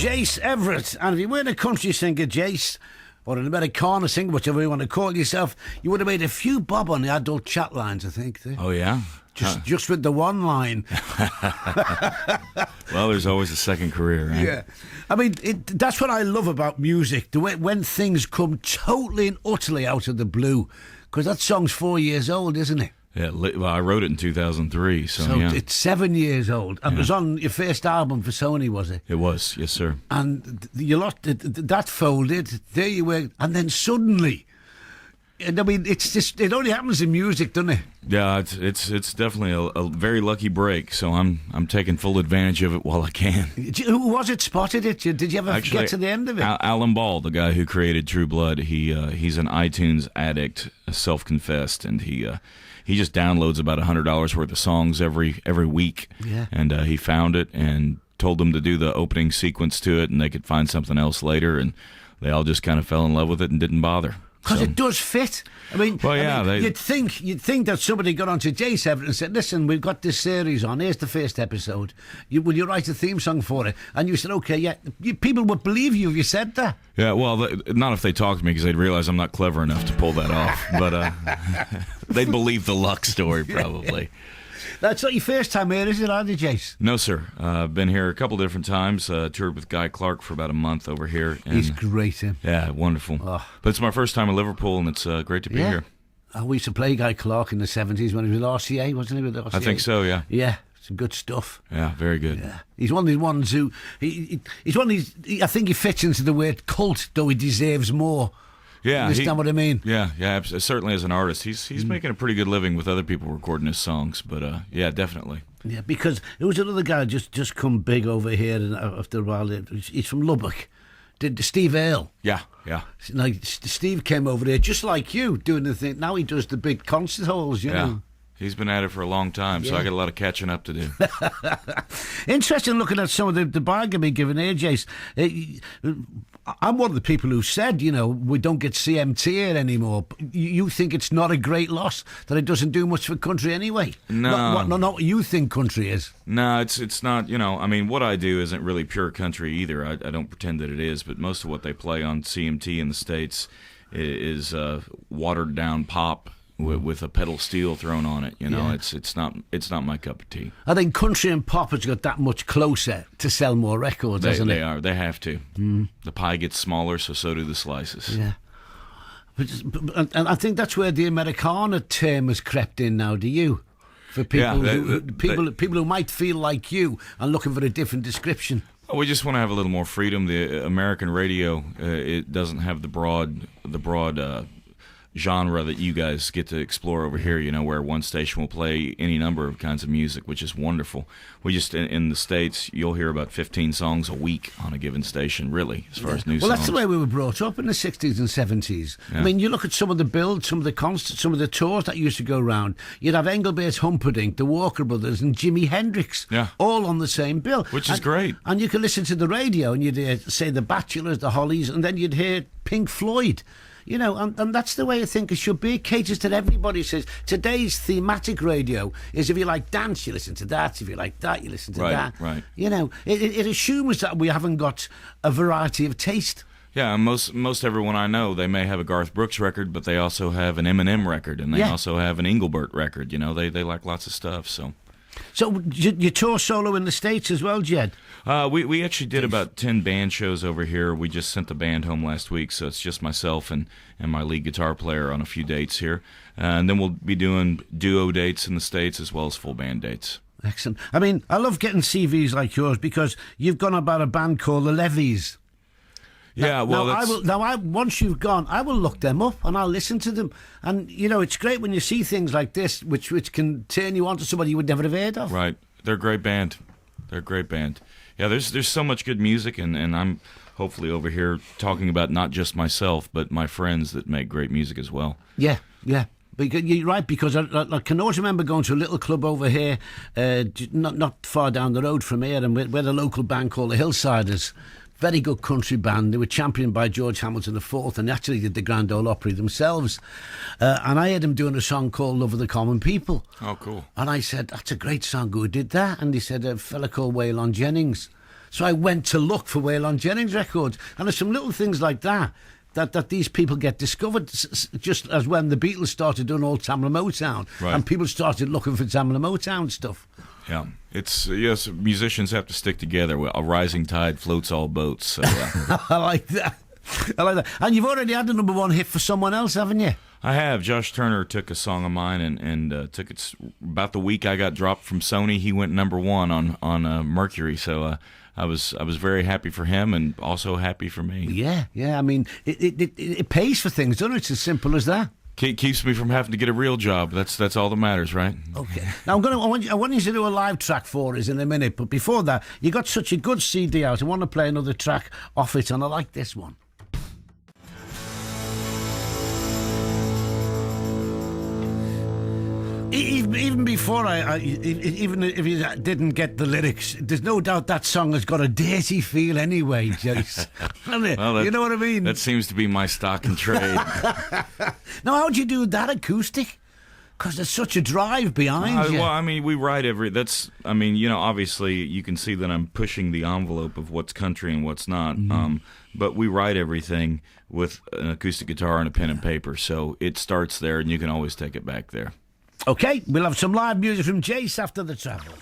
Jace Everett. And if you weren't a country singer, Jace, or an Americana singer, whichever you want to call yourself, you would have made a few bob on the adult chat lines, I think. Oh, yeah? Just with the one line. Well, there's always a second career, right? Yeah. I mean, that's what I love about music, the way when things come totally and utterly out of the blue. Because that song's 4 years old, isn't it? Yeah, well, I wrote it in 2003, so yeah. It's 7 years old. And it was on your first album for Sony, was it? It was, yes, sir. And you lost that folded. There you were, and then suddenly, and I mean, it's just it only happens in music, doesn't it? Yeah, it's definitely a very lucky break. So I'm taking full advantage of it while I can. Who was it spotted it? Did you ever Actually, get to the end of it? Alan Ball, the guy who created True Blood, he's an iTunes addict, self-confessed, and he just downloads about $100 worth of songs every week. Yeah. And he found it and told them to do the opening sequence to it, and they could find something else later, and they all just kind of fell in love with it and didn't bother. Because it does fit. I mean, well, yeah, you'd think that somebody got onto Jace Everett and said, "Listen, we've got this series on. Here's the first episode. Will you write a theme song for it?" And you said, "Okay, yeah." People would believe you if you said that. Yeah, well, not if they talked to me, because they'd realize I'm not clever enough to pull that off. But they'd believe the luck story probably. That's not your first time here, is it, either, Jace? No, sir. I've been here a couple different times. Toured with Guy Clark for about a month over here. And, he's great, him. Yeah, wonderful. Oh. But it's my first time in Liverpool, and it's great to be here. We used to play Guy Clark in the 70s when he was with RCA, wasn't he? With RCA? I think so, yeah. Yeah, some good stuff. Yeah, very good. Yeah. He's one of these ones who... He's one of these... I think he fits into the word cult, though he deserves more. Yeah, understand what I mean? Yeah. Certainly, as an artist, he's making a pretty good living with other people recording his songs. But yeah, definitely. Yeah, because there was another guy just come big over here, and after a while, he's from Lubbock. Did Steve Earle? Yeah. Now, Steve came over there just like you, doing the thing. Now he does the big concert halls, you know. He's been at it for a long time, so I got a lot of catching up to do. Interesting looking at some of the bargaining given here, Jace. I'm one of the people who said, we don't get CMT here anymore. You think it's not a great loss, that it doesn't do much for country anyway? No. Not what you think country is. No, it's not, I mean, what I do isn't really pure country either. I don't pretend that it is, but most of what they play on CMT in the States is watered down pop. With a pedal steel thrown on it, it's not my cup of tea. I think country and pop has got that much closer to sell more records, hasn't it? They have to. The pie gets smaller, so do the slices. Yeah, and I think that's where the Americana term has crept in now. Do you? For people people who might feel like you and looking for a different description. We just want to have a little more freedom. The American radio it doesn't have the broad genre that you guys get to explore over here, where one station will play any number of kinds of music, which is wonderful. We just, in the States, you'll hear about 15 songs a week on a given station, really, as far as new songs. Well, that's the way we were brought up in the 60s and 70s. Yeah. I mean, you look at some of the builds, some of the concerts, some of the tours that used to go around. You'd have Engelbert Humperdinck, the Walker Brothers, and Jimi Hendrix, all on the same bill. Which is great. And you could listen to the radio, and you'd hear, say, the Bachelors, the Hollies, and then you'd hear Pink Floyd. And that's the way I think it should be. It caters to everybody. Says today's thematic radio is if you like dance, you listen to that. If you like that, you listen to that. Right. It assumes that we haven't got a variety of taste. Yeah, most everyone I know, they may have a Garth Brooks record, but they also have an Eminem record, and they also have an Engelbert record. They like lots of stuff. So you tour solo in the States as well, Jed? We actually did about 10 band shows over here. We just sent the band home last week, so it's just myself and my lead guitar player on a few dates here. And then we'll be doing duo dates in the States as well as full band dates. Excellent. I mean, I love getting CVs like yours because you've gone about a band called the Levies. Yeah, once you've gone, I will look them up and I'll listen to them. And, it's great when you see things like this, which can turn you on to somebody you would never have heard of. Right. They're a great band. Yeah, there's so much good music, and I'm hopefully over here talking about not just myself, but my friends that make great music as well. Yeah. Because you're right, because I can always remember going to a little club over here, not far down the road from here, and we're a local band called the Hillsiders. Very good country band. They were championed by George Hamilton IV, and they actually did the Grand Ole Opry themselves. And I heard them doing a song called Love of the Common People. Oh, cool. And I said, that's a great song. Who did that? And he said, a fella called Waylon Jennings. So I went to look for Waylon Jennings records. And there's some little things like that these people get discovered, just as when the Beatles started doing all Tamla Motown, and people started looking for Tamla Motown stuff. Yeah, it's yes. Musicians have to stick together. A rising tide floats all boats. So, I like that. I like that. And you've already had the #1 hit for someone else, haven't you? I have. Josh Turner took a song of mine and took it about the week I got dropped from Sony. He went #1 on Mercury. So I was very happy for him and also happy for me. Yeah. I mean, it pays for things, doesn't it? It's as simple as that. Keeps me from having to get a real job. That's all that matters, right? Okay. Now I want you to do a live track for us in a minute, but before that, you got such a good CD out. I want to play another track off it, and I like this one. Even before even if you didn't get the lyrics, there's no doubt that song has got a dirty feel anyway, Jace. Well, you know what I mean? That seems to be my stock in trade. Now, how'd you do that acoustic? Because there's such a drive behind you. Well, I mean, we write obviously you can see that I'm pushing the envelope of what's country and what's not. But we write everything with an acoustic guitar and a pen and paper. So it starts there, and you can always take it back there. Okay, we'll have some live music from Jace after the travel.